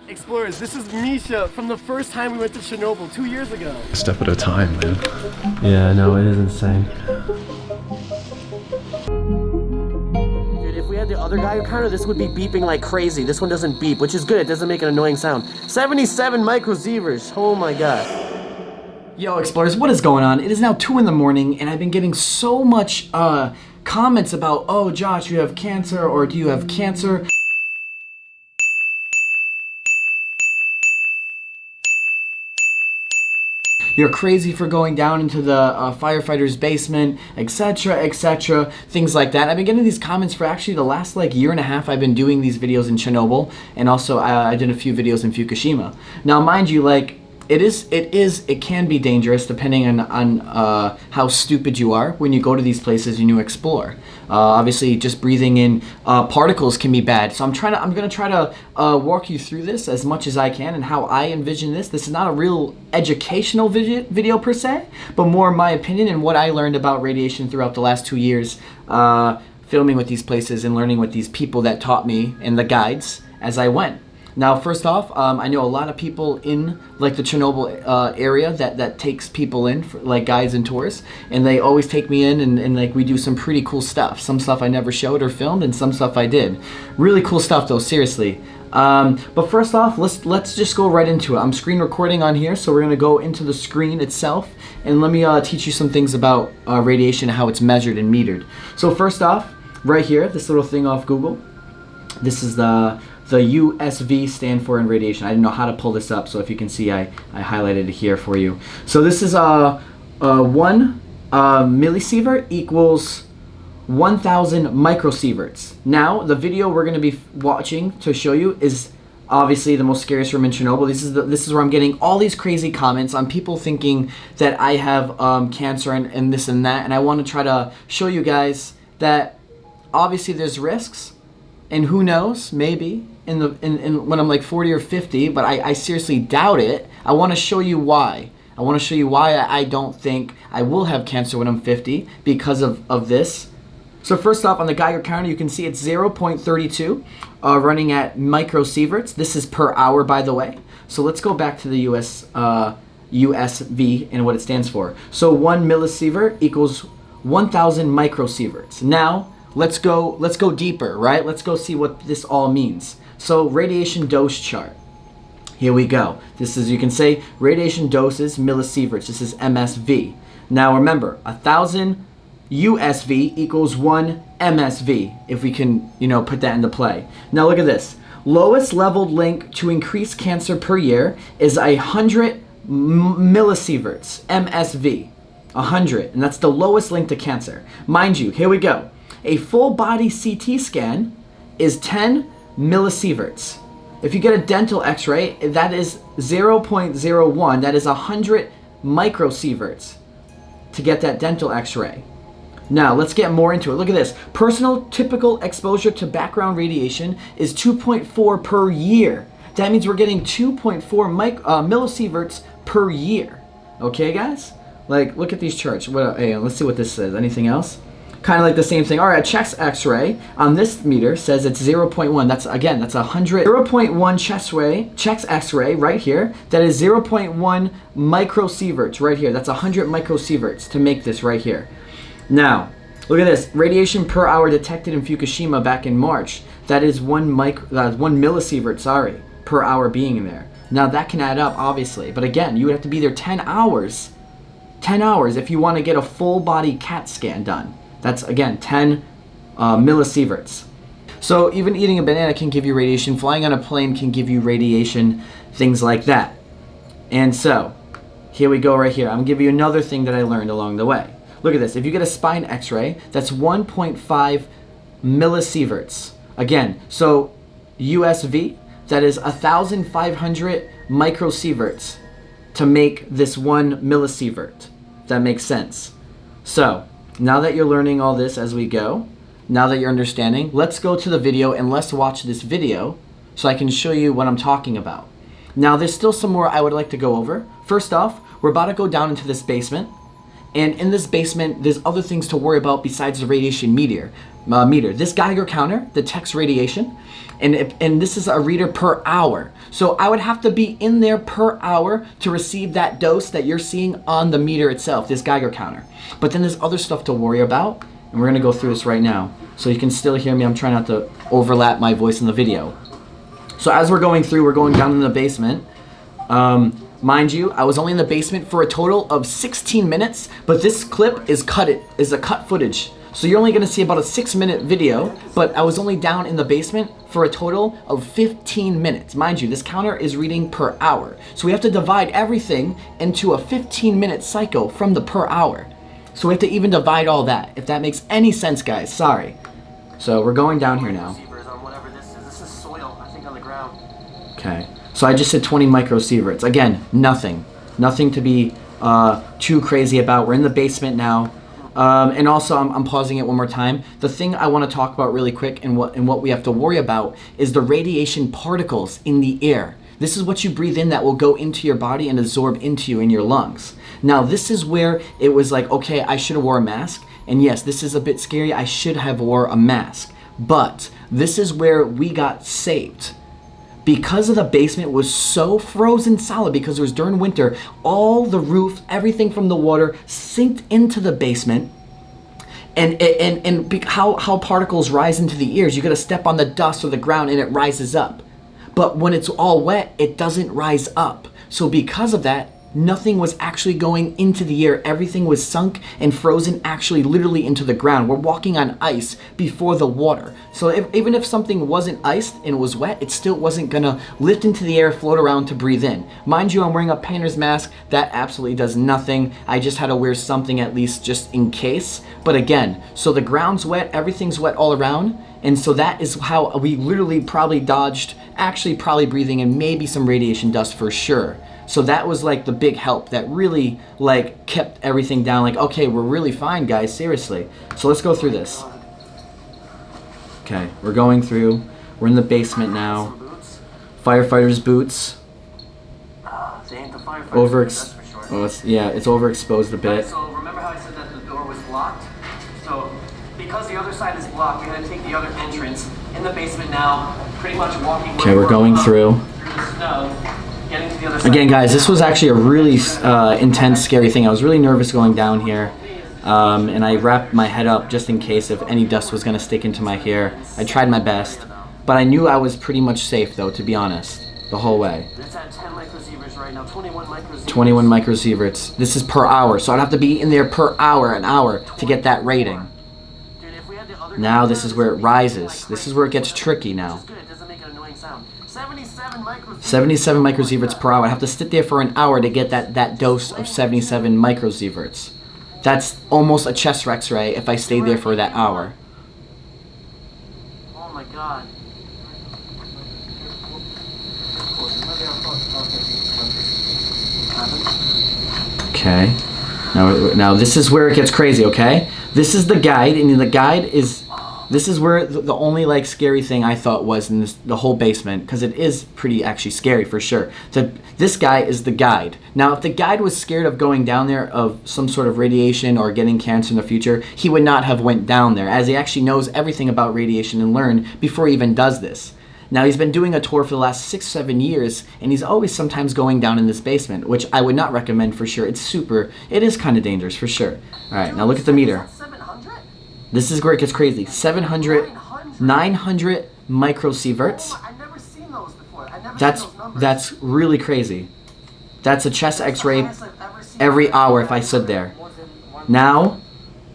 Explorers, this is Misha from the first time we went to Chernobyl 2 years ago. A step at a time, man. Yeah, no, it is insane. Dude, if we had the other Geiger counter, this would be beeping like crazy. This one doesn't beep, which is good. It doesn't make an annoying sound. 77 microsieverts. Oh my god. Yo, Explorers, what is going on? It is now 2 in the morning, and I've been getting so much comments about, oh, Josh, you have cancer, or do you have cancer? You're crazy for going down into the firefighter's basement, etc., etc., things like that. I've been getting these comments for actually the last year and a half I've been doing these videos in Chernobyl, and also I did a few videos in Fukushima. Now, mind you, it can be dangerous depending on how stupid you are when you go to these places and you explore. Obviously, just breathing in particles can be bad. So I'm gonna try to walk you through this as much as I can and how I envision this. This is not a real educational video per se, but more my opinion and what I learned about radiation throughout the last 2 years, filming with these places and learning with these people that taught me and the guides as I went. Now, first off, I know a lot of people in the Chernobyl area that takes people in for guides and tours, and they always take me in and we do some pretty cool stuff. Some stuff I never showed or filmed, and some stuff I did. Really cool stuff though, seriously. But first off, let's just go right into it. I'm screen recording on here, so we're gonna go into the screen itself, and let me teach you some things about radiation and how it's measured and metered. So first off, right here, this little thing off Google, this is the USV stand for in radiation. I didn't know how to pull this up, so if you can see, I highlighted it here for you. So this is 1 millisievert equals 1,000 microsieverts. Now, the video we're going to be watching to show you is obviously the most scariest room in Chernobyl. This is where I'm getting all these crazy comments on people thinking that I have cancer and this and that, and I want to try to show you guys that obviously there's risks. And who knows, maybe in when I'm 40 or 50, but I seriously doubt it. I want to show you why. I want to show you why I don't think I will have cancer when I'm 50 because of this. So first off, on the Geiger counter, you can see it's 0.32, running at microsieverts. This is per hour, by the way. So let's go back to the USV and what it stands for. So 1 millisievert equals 1,000 microsieverts. Now, let's go deeper, right? Let's go see what this all means. So radiation dose chart. Here we go. This is, you can say radiation doses millisieverts. This is MSV. Now remember, 1,000 USV equals 1 MSV, if we can, put that into play. Now look at this. Lowest leveled link to increase cancer per year is 100 millisieverts, MSV. 100, and that's the lowest link to cancer. Mind you, here we go. A full body CT scan is 10 millisieverts. If you get a dental x-ray, that is 0.01. That is 100 microsieverts to get that dental x-ray. Now, let's get more into it. Look at this. Personal typical exposure to background radiation is 2.4 per year. That means we're getting 2.4 millisieverts per year. Okay, guys? Look at these charts. Hey, let's see what this says. Anything else? Kind of the same thing. All right, chest x-ray on this meter says it's 0.1. That's 100. 0.1 chest x-ray right here. That is 0.1 microsieverts right here. That's 100 microsieverts to make this right here. Now, look at this. Radiation per hour detected in Fukushima back in March. That is 1 millisievert, per hour being in there. Now that can add up, obviously, but again, you would have to be there 10 hours. 10 hours if you want to get a full body CAT scan done. That's, again, 10 millisieverts. So even eating a banana can give you radiation. Flying on a plane can give you radiation, things like that. And so, here we go right here. I'm going to give you another thing that I learned along the way. Look at this. If you get a spine x-ray, that's 1.5 millisieverts. Again, so USV, that is 1,500 microsieverts to make this 1 millisievert. That makes sense. So, now that you're learning all this as we go, now that you're understanding, let's go to the video and let's watch this video so I can show you what I'm talking about. Now, there's still some more I would like to go over. First off, we're about to go down into this basement. And in this basement, there's other things to worry about besides the radiation meter. meter. This Geiger counter detects radiation, and this is a reader per hour. So I would have to be in there per hour to receive that dose that you're seeing on the meter itself, this Geiger counter. But then there's other stuff to worry about, and we're gonna go through this right now. So you can still hear me. I'm trying not to overlap my voice in the video. So as we're going through, we're going down in the basement. Mind you, I was only in the basement for a total of 16 minutes, but this clip is a cut footage. So you're only gonna see about a 6-minute video, but I was only down in the basement for a total of 15 minutes. Mind you, this counter is reading per hour. So we have to divide everything into a 15-minute cycle from the per hour. So we have to even divide all that, if that makes any sense, guys, sorry. So we're going down here now. This is soil, I think, on the ground. Okay, so I just said 20 microsieverts. Again, nothing to be too crazy about. We're in the basement now. And also, I'm pausing it one more time. The thing I want to talk about really quick and what we have to worry about is the radiation particles in the air. This is what you breathe in that will go into your body and absorb into you in your lungs. Now, this is where it was like, okay, I should have wore a mask. And yes, this is a bit scary. I should have wore a mask. But this is where we got saved. Because of the basement was so frozen solid, because it was during winter, all the roof, everything from the water sinked into the basement. And how particles rise into the ears, you gotta step on the dust or the ground and it rises up. But when it's all wet, it doesn't rise up. So because of that, nothing was actually going into the air. Everything was sunk and frozen actually literally into the ground. We're walking on ice before the water. So even if something wasn't iced and it was wet, it still wasn't gonna lift into the air, float around to breathe in. Mind you, I'm wearing a painter's mask. That absolutely does nothing. I just had to wear something at least just in case. But again, so the ground's wet, everything's wet all around. And so that is how we literally probably dodged, actually probably breathing in maybe some radiation dust for sure. So that was like the big help that really like kept everything down. Like, okay, we're really fine, guys, seriously. So let's go through this. Okay, we're going through. We're in the basement now. Firefighters' boots. They ain't the firefighters, that's for sure. Oh, it's overexposed a bit. So remember how I said that the door was blocked? So because the other side is blocked, we had to take the other entrance in the basement now, pretty much walking. Okay, we're going through the snow. Again, guys, this was actually a really intense, scary thing. I was really nervous going down here, and I wrapped my head up just in case if any dust was going to stick into my hair. I tried my best, but I knew I was pretty much safe, though, to be honest, the whole way. It's at 10 microsieverts right now, 21 microsieverts. 21 microsieverts. This is per hour, so I'd have to be in there per hour, an hour, to get that rating. Now this is where it rises. This is where it gets tricky now. 77 microsieverts per hour. I have to sit there for an hour to get that dose of 77 microsieverts. That's almost a chest X-ray if I stayed there for that hour. Oh my god. Okay. Now this is where it gets crazy, okay? This is the guide, and the guide is... This is where the only like scary thing I thought was in the whole basement, because it is pretty actually scary for sure. This guy is the guide. Now, if the guide was scared of going down there of some sort of radiation or getting cancer in the future, he would not have went down there, as he actually knows everything about radiation and learned before he even does this. Now, he's been doing a tour for the last 6-7 years, and he's always sometimes going down in this basement, which I would not recommend for sure. It is kind of dangerous for sure. All right, now look at the meter. This is where it gets crazy. 900 microsieverts. I've never seen those before. That's really crazy. That's a chest X-ray every hour if I stood there. Now,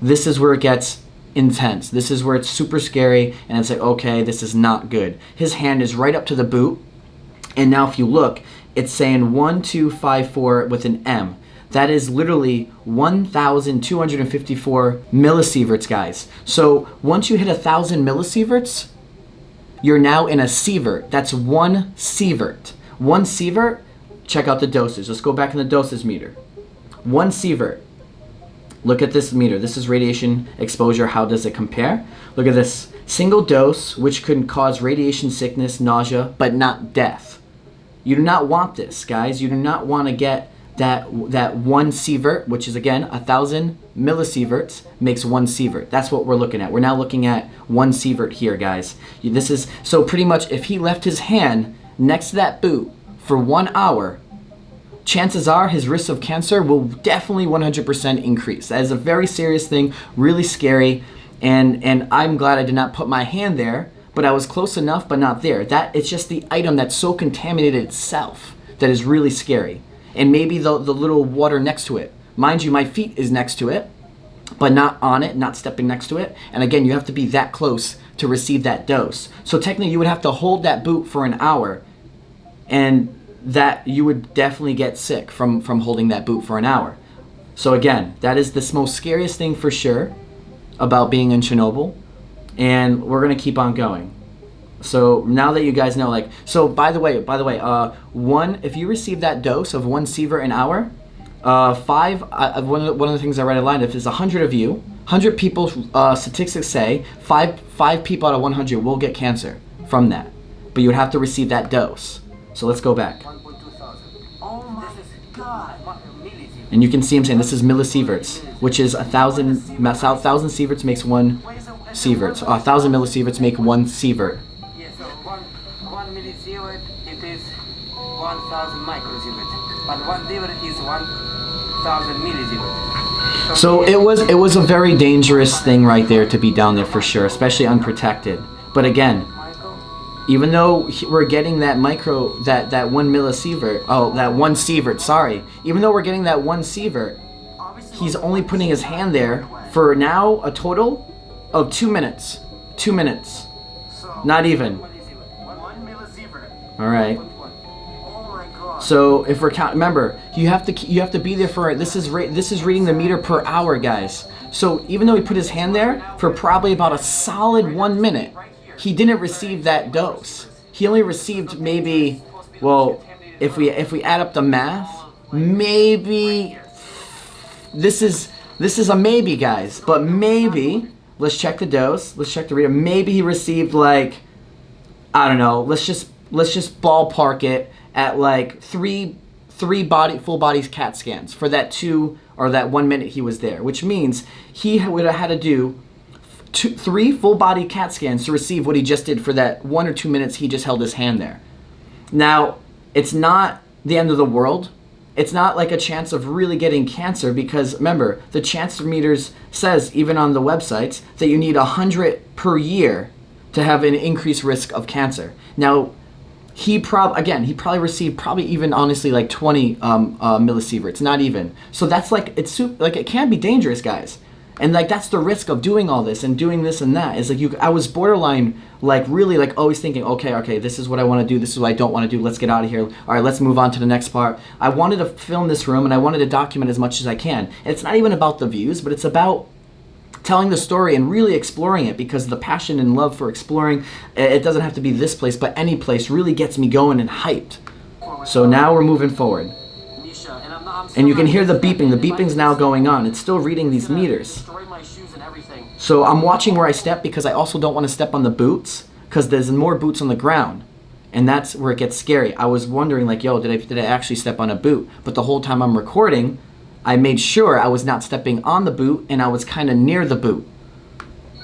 this is where it gets intense. This is where it's super scary, and it's like, okay, this is not good. His hand is right up to the boot, and now if you look, it's saying 1254 with an M. That is literally 1,254 millisieverts, guys. So once you hit 1,000 millisieverts, you're now in a sievert. That's 1 sievert. 1 sievert, check out the dosage. Let's go back in the dosage meter. 1 sievert. Look at this meter. This is radiation exposure. How does it compare? Look at this. Single dose, which can cause radiation sickness, nausea, but not death. You do not want this, guys. You do not want to get that one sievert, which is again 1,000 millisieverts, makes one sievert. That's what we're looking at. We're now looking at one sievert here, guys. This is so pretty much if he left his hand next to that boot for 1 hour, chances are his risk of cancer will definitely 100% increase. That is a very serious thing, really scary, and I'm glad I did not put my hand there, but I was close enough, but not there. That it's just the item that's so contaminated itself that is really scary. And maybe the little water next to it. Mind you, my feet is next to it, but not on it, not stepping next to it. And again, you have to be that close to receive that dose. So technically you would have to hold that boot for an hour, and that you would definitely get sick from holding that boot for an hour. So again, that is the most scariest thing for sure about being in Chernobyl, and we're gonna keep on going. So now that you guys know, like, so by the way, if you receive that dose of 1 sievert an hour, one of the things I read online, if there's 100 of you, 100 people, statistics say five people out of 100 will get cancer from that, but you would have to receive that dose. So let's go back. Oh my God. And you can see him saying this is millisieverts, which is 1,000 sieverts makes one sievert. So 1,000 millisieverts make one sievert. Yes, so one millisievert, it is 1,000 microsievert, but 1 sievert is 1,000 millisievert. So it was a very dangerous thing right there to be down there for sure, especially unprotected. But again, even though we're getting that that 1 millisievert, that 1 sievert, sorry. Even though we're getting that 1 sievert, he's only putting his hand there for now a total of 2 minutes. 2 minutes. Not even. 1 millisievert. All right. Oh my God. So if we're counting, remember, you have to be there for, this is reading the meter per hour, guys. So even though he put his hand there for probably about a solid 1 minute, he didn't receive that dose. He only received maybe, well, if we add up the math, maybe this is a maybe, guys. But maybe, let's check the dose. Let's check the reader. Maybe he received like, I don't know. Let's just ballpark it at like three full body CAT scans for that 2 or that 1 minute he was there, which means he would have had to do 3 full body CAT scans to receive what he just did for that 1 or 2 minutes he just held his hand there. Now, it's not the end of the world. It's not like a chance of really getting cancer, because remember, the chance meters says, even on the websites, that you need 100 per year to have an increased risk of cancer. Now, he probably received even honestly like 20 millisieverts, not even. So that's like, it can be dangerous, guys. And like that's the risk of doing all this and doing this and that. Is like I was borderline like really like always thinking, okay, this is what I want to do, this is what I don't want to do, let's get out of here. All right, let's move on to the next part. I wanted to film this room and I wanted to document as much as I can. And it's not even about the views, but it's about telling the story and really exploring it, because the passion and love for exploring, it doesn't have to be this place, but any place really gets me going and hyped. So now we're moving forward. And you can hear the beeping. The beeping's now going on. It's still reading these meters. So I'm watching where I step, because I also don't want to step on the boots, because there's more boots on the ground. And that's where it gets scary. I was wondering like, yo, did I actually step on a boot? But the whole time I'm recording, I made sure I was not stepping on the boot, and I was kind of near the boot.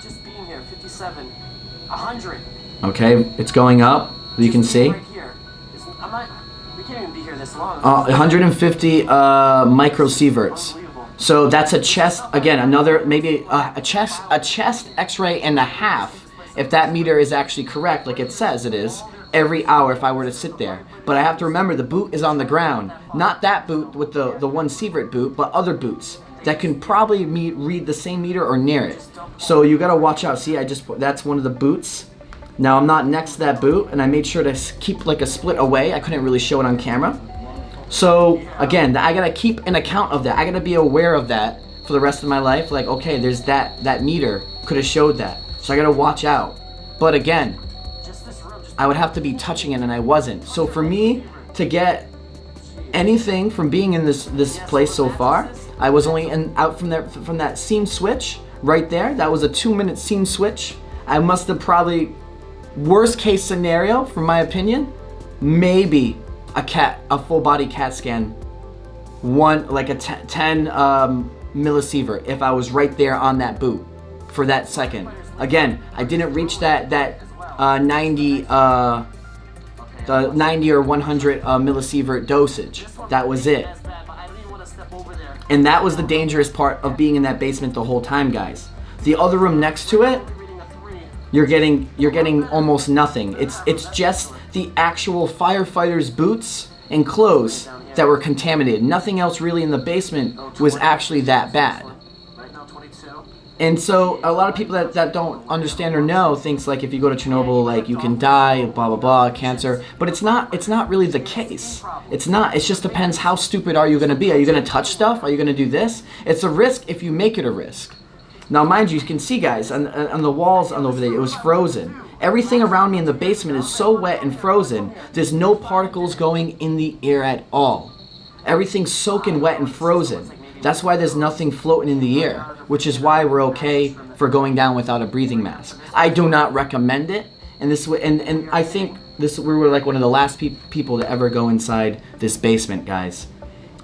Just being here, 57, 100. Okay, it's going up. You can see. Right here. We can't even be here this long. 150 microsieverts. So that's a chest, again, another, maybe a chest x-ray and a half, if that meter is actually correct, like it says it is, every hour if I were to sit there. But I have to remember the boot is on the ground. Not that boot with the 1 sievert boot, but other boots that can probably read the same meter or near it. So you gotta watch out. See, that's one of the boots. Now I'm not next to that boot, and I made sure to keep like a split away. I couldn't really show it on camera. So again, I gotta keep an account of that. I gotta be aware of that for the rest of my life. Like, okay, there's that meter could have showed that. So I gotta watch out. But again, I would have to be touching it, and I wasn't. So for me to get anything from being in this place so far, I was only out from that scene switch right there. That was a 2-minute scene switch. I must have probably, worst case scenario, from my opinion, maybe a full body CAT scan like a 10 millisievert if I was right there on that boot for that second. Again, I didn't reach that 90 the 90 or 100 millisievert dosage. That was it. And that was the dangerous part of being in that basement the whole time, guys. The other room next to it, you're getting almost nothing. It's just the actual firefighters' boots and clothes that were contaminated. Nothing else really in the basement was actually that bad. And so a lot of people that don't understand or know thinks like if you go to Chernobyl, like you can die, blah blah blah, cancer. But it's not really the case. It's not. It just depends how stupid are you going to be. Are you going to touch stuff? Are you going to do this? It's a risk if you make it a risk. Now mind you can see, guys, on the walls on over there, it was frozen. Everything around me in the basement is so wet and frozen, there's no particles going in the air at all. Everything's soaking wet and frozen. That's why there's nothing floating in the air, which is why we're okay for going down without a breathing mask. I do not recommend it, and I think we were like one of the last people to ever go inside this basement, guys.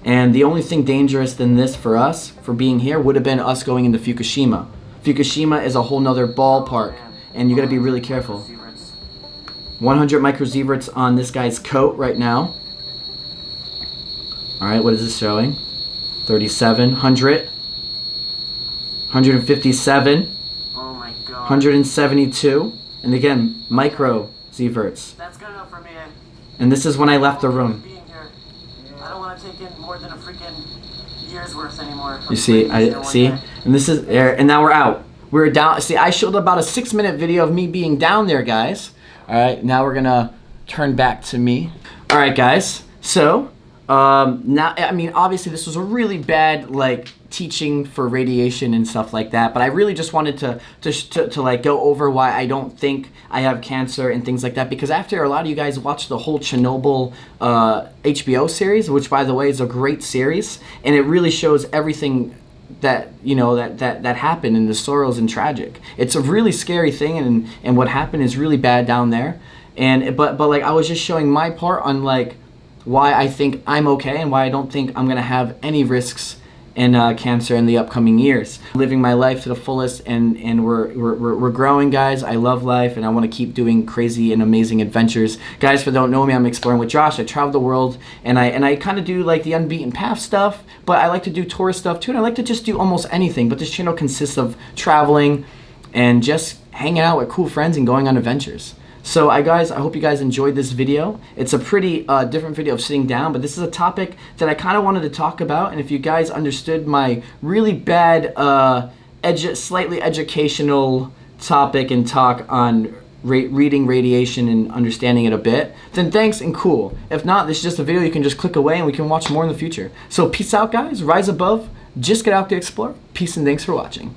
And the only thing dangerous than this for us, for being here, would have been us going into Fukushima. Fukushima is a whole nother ballpark, and you gotta be really careful. 100 microsieverts on this guy's coat right now. Alright, what is this showing? 37, 100, 157, oh my God. 172, and again, microsieverts. That's good enough for me. And this is when I left the room. I don't want to take in more than a freaking year's worth anymore. You see, and this is there, and now we're out. We're down. See, I showed about a 6-minute video of me being down there, guys. All right, now we're gonna turn back to me. All right, guys. So now, I mean, obviously, this was a really bad like teaching for radiation and stuff like that. But I really just wanted to like go over why I don't think I have cancer and things like that. Because after a lot of you guys watched the whole Chernobyl HBO series, which by the way is a great series, and it really shows everything that that happened and the sorrows and tragic. It's a really scary thing, and what happened is really bad down there. And but like I was just showing my part on like why I think I'm okay and why I don't think I'm gonna have any risks in cancer in the upcoming years. Living my life to the fullest, and we're growing, guys. I love life, and I want to keep doing crazy and amazing adventures. Guys, for those who don't know me, I'm Exploring with Josh. I travel the world, and I kind of do like the unbeaten path stuff, but I like to do tourist stuff too, and I like to just do almost anything. But this channel consists of traveling and just hanging out with cool friends and going on adventures. So guys, I hope you guys enjoyed this video. It's a pretty different video of sitting down, but this is a topic that I kind of wanted to talk about. And if you guys understood my really bad, slightly educational topic and talk on reading radiation and understanding it a bit, then thanks and cool. If not, this is just a video you can just click away and we can watch more in the future. So peace out, guys. Rise above. Just get out to explore. Peace and thanks for watching.